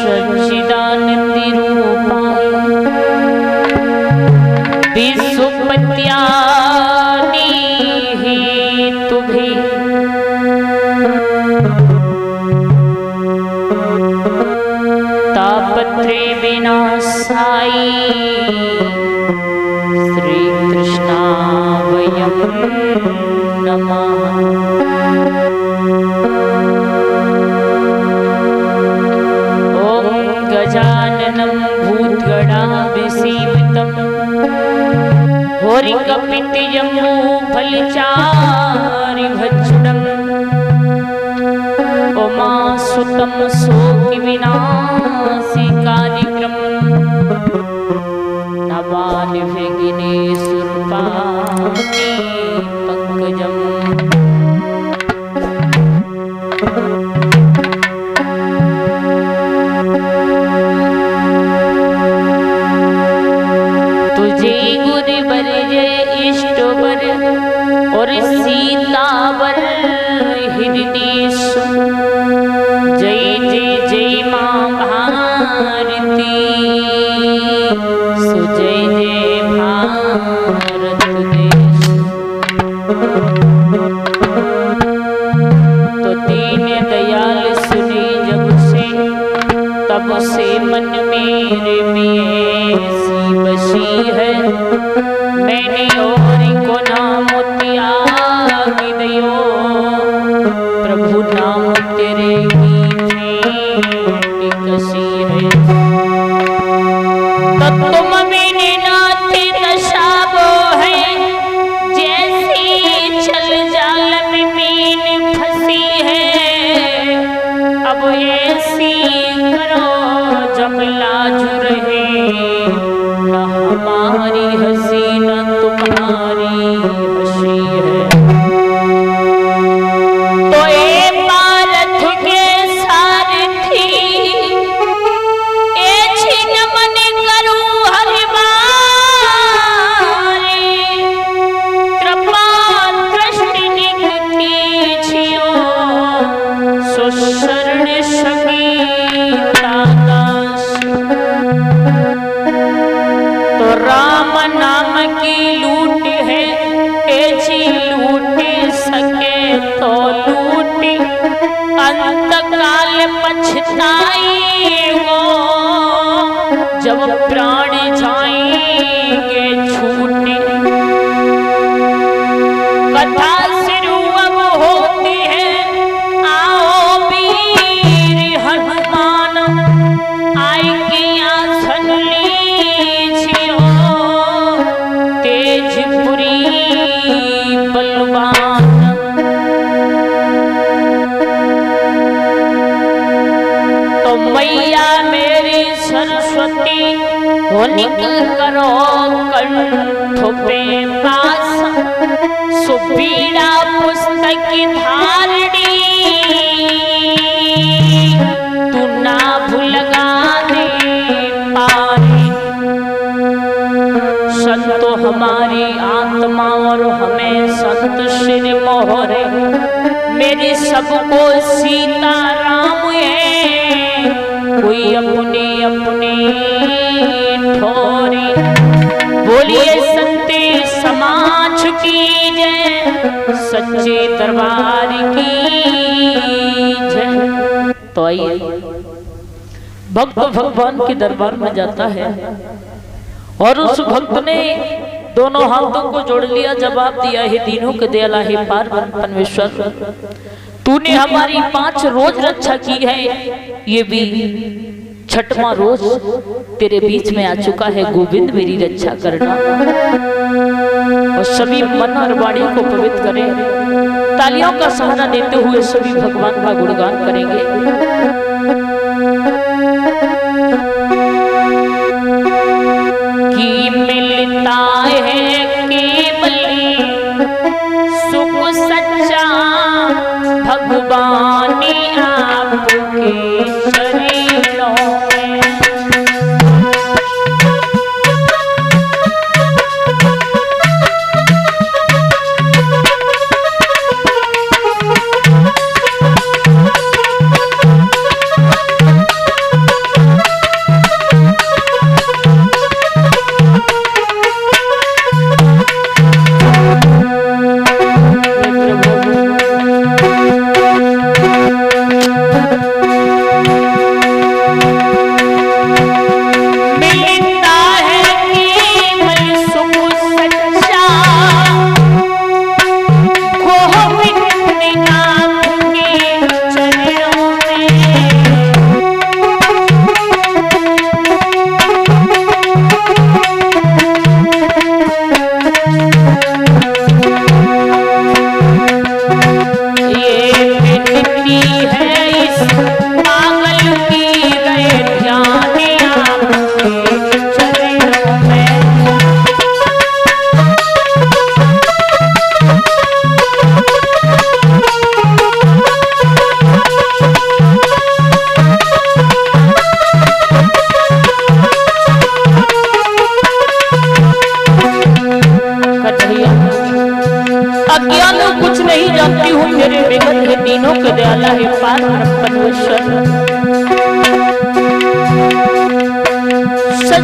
सच्चिदानंद रूपाय विश्वोत्पत्त्यादि हेतुभे तापत्रय विनाशाय श्री कृष्णाय नमः। गजाननं भूतगणाभिसेवितं होरिकपितजम्बूफलचारिभक्षणम् उमासुतं शोकविनाशिकारिक्रमं नमामि विघ्नेश्वरपाणि पंकजम्। और सीतावर हृदयेश जय जय जय मां भारती सुजय जय भारत देश। तो दीन दयाल सुने जब से तब से मन मेरे में सी बसी है। मैंने और को नाम त्यागी दयो प्रभु नाम तेरे मीठे कसी है। तो तुम बिन नाथ दशाबो है जैसी चल जाल में मीन फंसी है। अब ऐसी करो जब लाज रहे न हमारी हंसी न तुम्हारी हंसी है। तो ए भारत के सारथी ए छिन मन करूं हर बारी कृपा दृष्टि निकटी छियो सो शरण संगीता दास। तो राम नाम की लूट है ऐसी लूट सके तो लूट अंत काल पछताई हो जब प्राण जाएंगे छूट। कथा शुरू अब होती है आओ वीर हनुमान आई के आसन लीजियो तेजपुरी बलवान। तो मैया मेरी सरस्वती हो निकल करो कंठ पे पास सुबीड़ा पुस्तक धारणी तू ना भूलगा दे पारी। संतो हमारी आत्मा और हमें संत श्री मोहरे मेरी सबको सीता राम है कोई अपने अपने ठोरे। बोलिए सत्य समाज की जय सच्चे दरबार की जय। तो आइए भक्त भगवान के दरबार में जाता है और उस भक्त ने दोनों हाथों को जोड़ लिया जवाब दिया है दीनों के दयाला है परमेश्वर तूने हमारी 5 रोज रक्षा की है ये भी 6वां रोज तेरे बीच में आ चुका है गोविंद मेरी रक्षा करना। और सभी मन और वाणी को पवित्र करें तालियों का सहारा देते हुए सभी भगवान का गुणगान करेंगे। कि मिलता है केवल सुख सच्चा भगवान आपके शरणों में।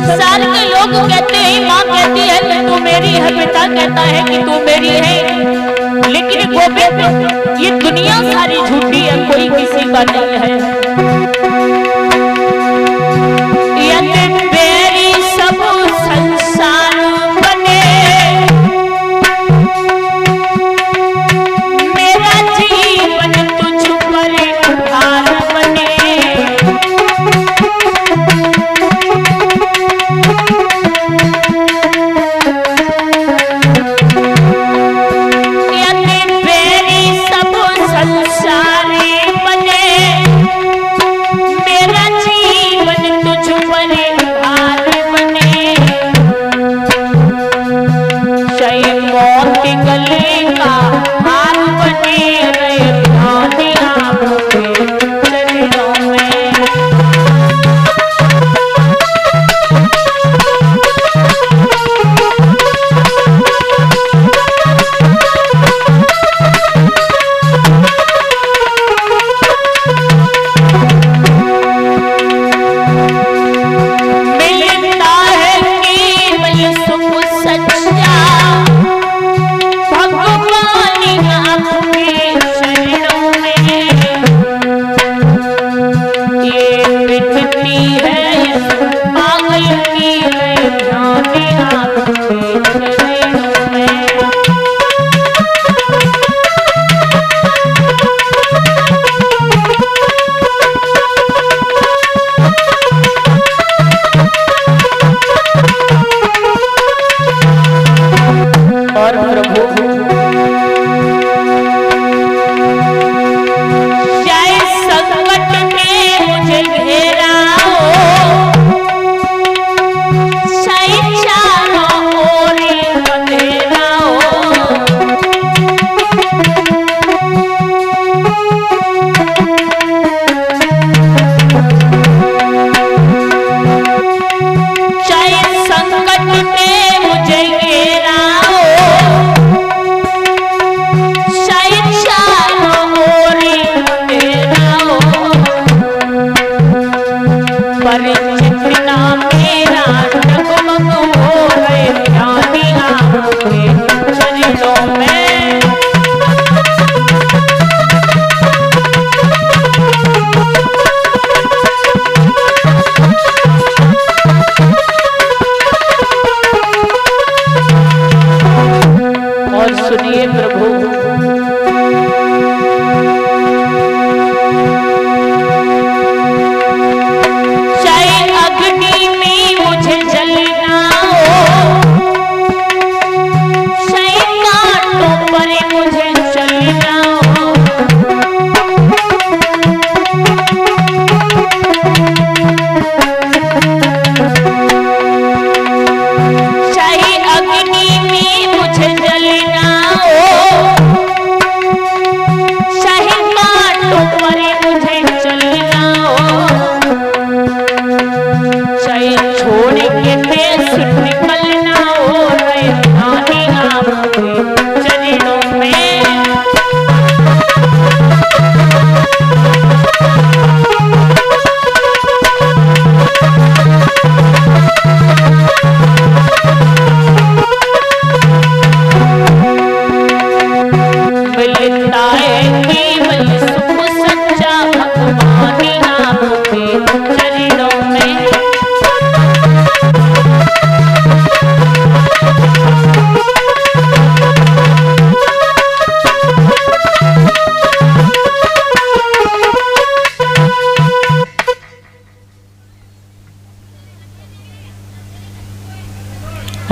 संसार के लोग कहते हैं, माँ कहती है कि तू मेरी है, पिता कहता है कि तू मेरी है, लेकिन गोविंद ये दुनिया सारी झूठी है, कोई किसी का नहीं है। यदि मेरी सब संसार बने, मेरा जीवन तुझ पर भार बने।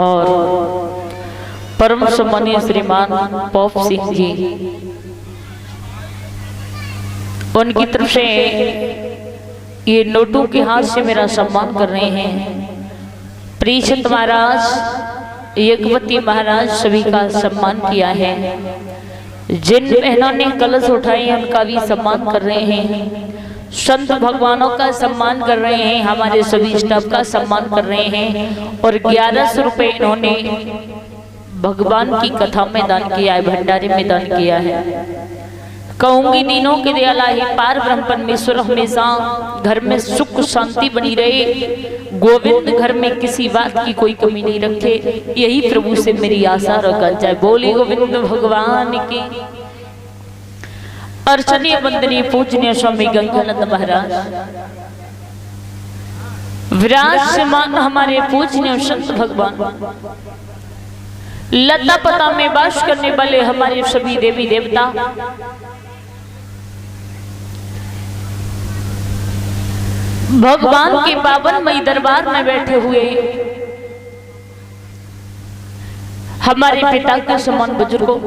और परम सम्मानीय श्रीमान पॉप सिंह जी, उनकी तरफ से ये नोटों के हाथ से मेरा सम्मान कर रहे हैं। प्रीशत महाराज, यज्ञवती महाराज सभी का सम्मान किया है। जिन बहनों ने कलश उठाए उनका भी सम्मान कर रहे हैं। संत भगवानों का सम्मान कर रहे हैं, हमारे सभी स्टाफ का सम्मान कर रहे हैं। और 1100 रुपये इन्होंने भगवान की कथा में दान किया है, भंडारे में दान किया है। कहूंगी दीनों के दयाला ही पार ब्रह्म परमेश्वर हमेशा घर में सुख शांति बनी रहे, गोविंद घर में किसी बात की कोई कमी नहीं रखे, यही प्रभु से मेरी आशा रखा जाए। बोली गोविंद भगवान की। अर्चनीय वंदनीय पूजनीय स्वामी गंगानंद महाराज विराजमान हमारे पूजनीय संत भगवान, लता पता में वास करने वाले हमारे सभी देवी देवता, भगवान के पावनमयी दरबार में बैठे हुए हमारे पिता के समान बुजुर्गों,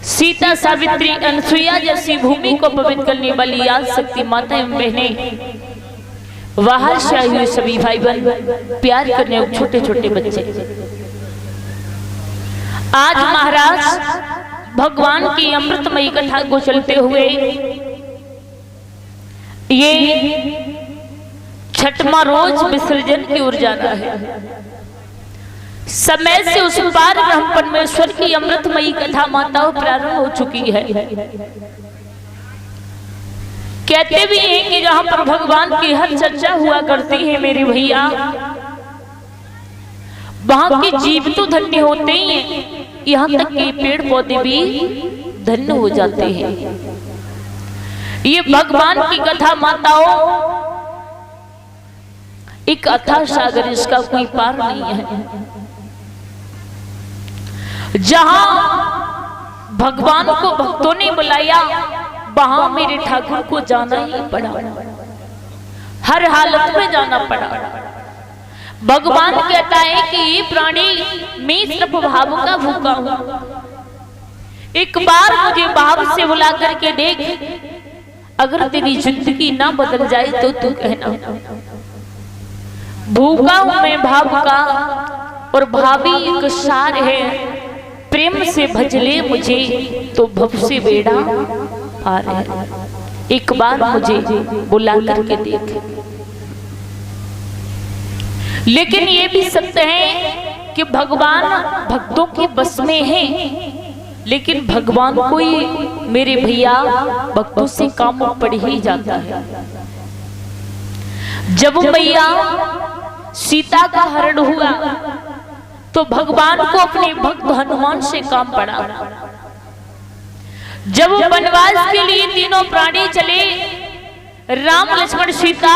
सीता सावित्री अनसुईया जैसी भूमि को पवित्र करने वाली याद शक्ति माता एवं बहनें, बाहर से आए हुए सभी भाई बहन, प्यार करने छोटे छोटे बच्चे, आज महाराज भगवान की अमृतमयी कथा को चलते हुए ये छठवां रोज विसर्जन की ओर जाना है। समय से उस पार ब्रह्म परमेश्वर की अमृतमयी कथा माताओं प्रारंभ हो चुकी है। कहते भी हैं कि जहां पर भगवान की हर चर्चा हुआ करती है मेरे भैया, वहां के जीव तो धन्य होते ही हैं, यहाँ तक कि पेड़ पौधे भी धन्य हो जाते हैं। ये भगवान की कथा माताओं एक अथाह सागर, इसका कोई पार नहीं है। जहां भगवान को भक्तों ने बुलाया, वहां मेरे ठाकुर को जाना ही पड़ा, हर हालत में जाना पड़ा। भगवान कहता है कि ये प्राणी मैं सिर्फ भाव का भूखा हूं, एक बार मुझे भाव से बुला करके देख, अगर तेरी जिंदगी ना बदल जाए तो तू कहना। भूखा हूं मैं भाव का, और भावी एक सार है, प्रेम से भजले मुझे तो भव से बेड़ा पार है। एक बार मुझे बुला करके देख। लेकिन ये भी सत्य है कि भगवान भक्तों के बस में है, लेकिन भगवान को ही मेरे भैया भक्तों से काम पड़ ही जाता है। जब मैया सीता का हरण हुआ तो भगवान को अपने भक्त हनुमान से काम पड़ा। जब वनवास के लिए तीनों प्राणी चले, राम लक्ष्मण सीता,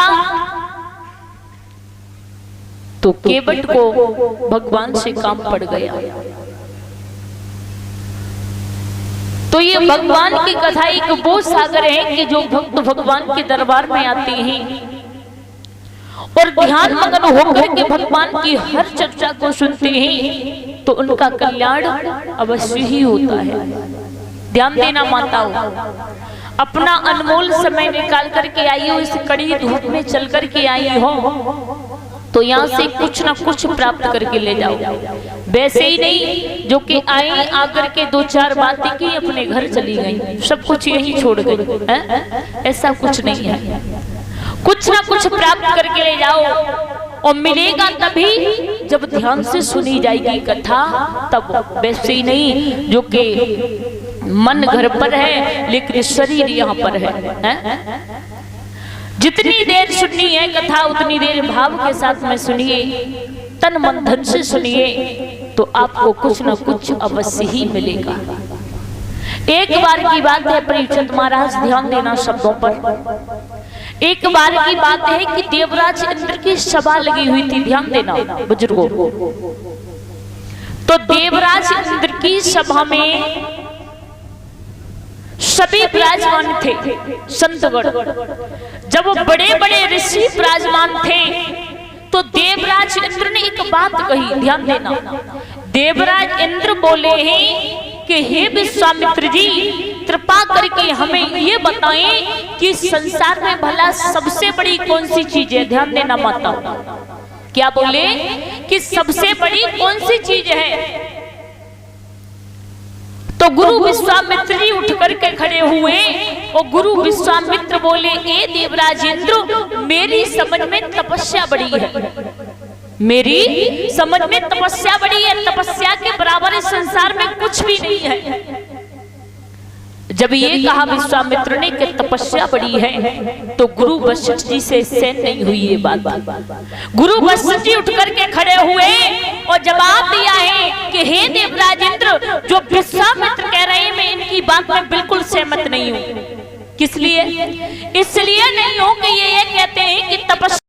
तो केवट को भगवान से काम पड़ गया। तो ये भगवान की कथा एक वो सागर है कि जो भक्त भगवान के दरबार में आते हैं और ध्यान मग्न होकर के भगवान की हर चर्चा को सुनते हैं, तो उनका कल्याण अवश्य ही होता है। ध्यान देना माताओं, अपना अनमोल समय निकाल करके आई हो, इस कड़ी धूप में चल करके आई हो, तो यहाँ से कुछ ना कुछ प्राप्त करके ले जाओ। वैसे ही नहीं जो कि आई आकर के दो चार बातें की अपने घर चली गई, सब कुछ यही छोड़ गई, ऐसा कुछ नहीं है। कुछ ना कुछ प्राप्त करके ले जाओ, और मिलेगा तभी जब ध्यान से सुनी जाएगी कथा, तब। वैसे ही नहीं जो कि मन घर पर है लेकिन शरीर यहाँ पर है। जितनी देर सुननी है कथा उतनी देर भाव के साथ में सुनिए, तन मन धन से सुनिए, तो आपको कुछ न कुछ अवश्य ही मिलेगा। एक बार की बात है परीक्षित महाराज, ध्यान देना शब्दों पर। एक बार की बात है कि देवराज इंद्र की सभा लगी हुई थी, ध्यान देना बुजुर्गों। तो देवराज इंद्र की सभा में सभी विराजमान थे संतगण। जब बड़े बड़े ऋषि विराजमान थे तो देवराज इंद्र ने एक बात कही, ध्यान देना। देवराज इंद्र बोले हैं कि हे विश्वामित्र जी, कृपा करके हमें ये बताएं कि संसार में भला सबसे बड़ी कौन सी चीज है। ध्यान देना माता, क्या बोले कि सबसे बड़ी कौन सी चीज है। तो गुरु विश्वामित्र जी उठ करके खड़े हुए और गुरु विश्वामित्र बोले, ए देवराज इंद्र, मेरी समझ में तपस्या बड़ी है, मेरी समझ में तपस्या बड़ी है, तपस्या के बराबर इस संसार में कुछ भी नहीं है। जब ये कहा विश्वामित्र ने कि तपस्या बड़ी है, तो गुरु वशिष्ठ जी से सहन नहीं हुई ये बात। गुरु वशिष्ठ जी उठ करके खड़े हुए और जवाब दिया है कि हे देवराज इंद्र, जो विश्वामित्र कह रहे हैं मैं इनकी बात में बिल्कुल सहमत नहीं हूँ। किस लिए? इसलिए नहीं हूँ कि ये कहते हैं कि तपस्या